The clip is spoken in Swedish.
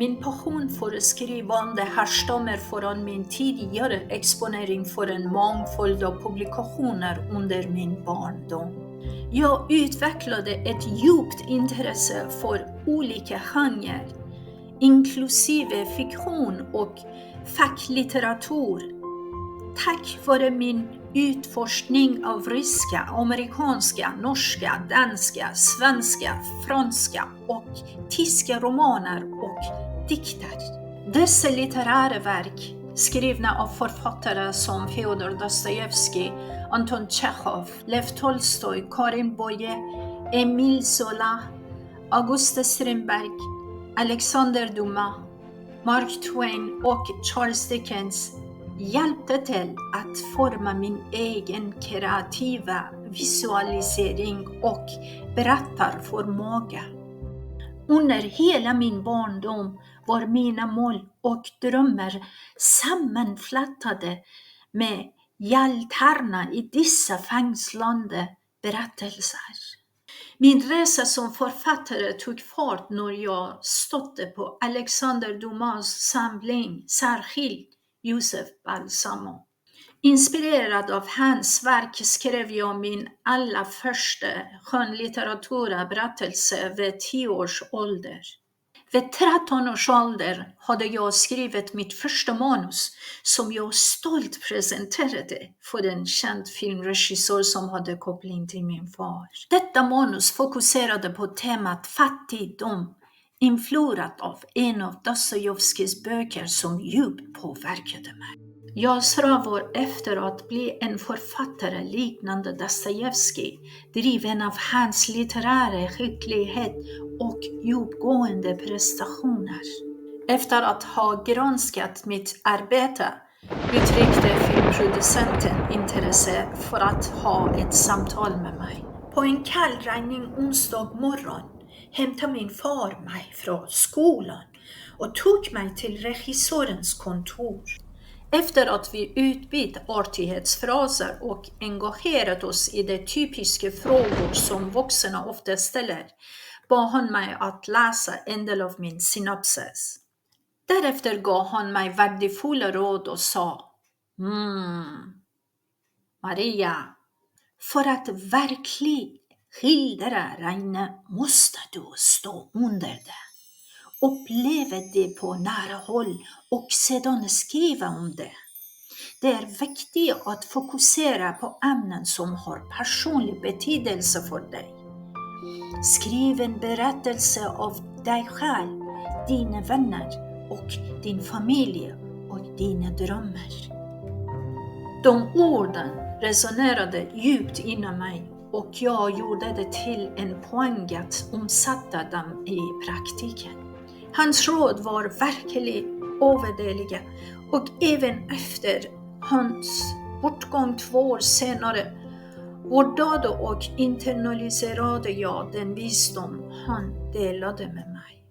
Min passion för skrivande härstammar från min tidigare exponering för en mångfald av publikationer under min barndom. Jag utvecklade ett djupt intresse för olika genrer, inklusive fiktion och facklitteratur. Tack vare min utforskning av ryska, amerikanska, norska, danska, svenska, franska och tyska romaner och dikter. Dessa litterära verk, skrivna av författare som Fyodor Dostojevskij, Anton Tjechov, Lev Tolstoj, Karin Boye, Emil Zola, Auguste Strindberg, Alexander Dumas, Mark Twain och Charles Dickens hjälpte till att forma min egen kreativa visualisering och berättarförmåga. Under hela min barndom var mina mål och drömmar sammanflätade med hjältarna i dessa fängslande berättelser. Min resa som författare tog fart när jag stötte på Alexander Dumas samling, särskilt Joseph Balsamo. Inspirerad av hans verk skrev jag min allra första skönlitterära berättelse vid 10 års ålder. Vid 13 års ålder hade jag skrivit mitt första manus som jag stolt presenterade för en känd filmregissör som hade koppling till min far. Detta manus fokuserade på temat fattigdom, influerat av en av Dostojevskijs böcker som djupt påverkade mig. Jag strävar efter att bli en författare liknande Dostojevskij, driven av hans litterära skicklighet och djupgående prestationer. Efter att ha granskat mitt arbete uttryckte filmproducenten intresse för att ha ett samtal med mig. På en kallregnig onsdag morgon hämtade min far mig från skolan och tog mig till regissörens kontor. Efter att vi utbytt artighetsfraser och engagerat oss i de typiska frågor som vuxna ofta ställer, bad han mig att läsa en del av min synopsis. Därefter gav han mig värdefulla råd och sa: Maria, för att verkligen skildra regnet måste du stå under det. Uppleva det på nära håll och sedan skriva om det. Det är viktigt att fokusera på ämnen som har personlig betydelse för dig. Skriv en berättelse av dig själv, dina vänner och din familj och dina drömmar. De orden resonerade djupt inom mig och jag gjorde det till en poäng att omsätta dem i praktiken. Hans råd var verkligen ovärderliga och även efter hans bortgång 2 år senare vårdade och internaliserade jag den visdom han delade med mig.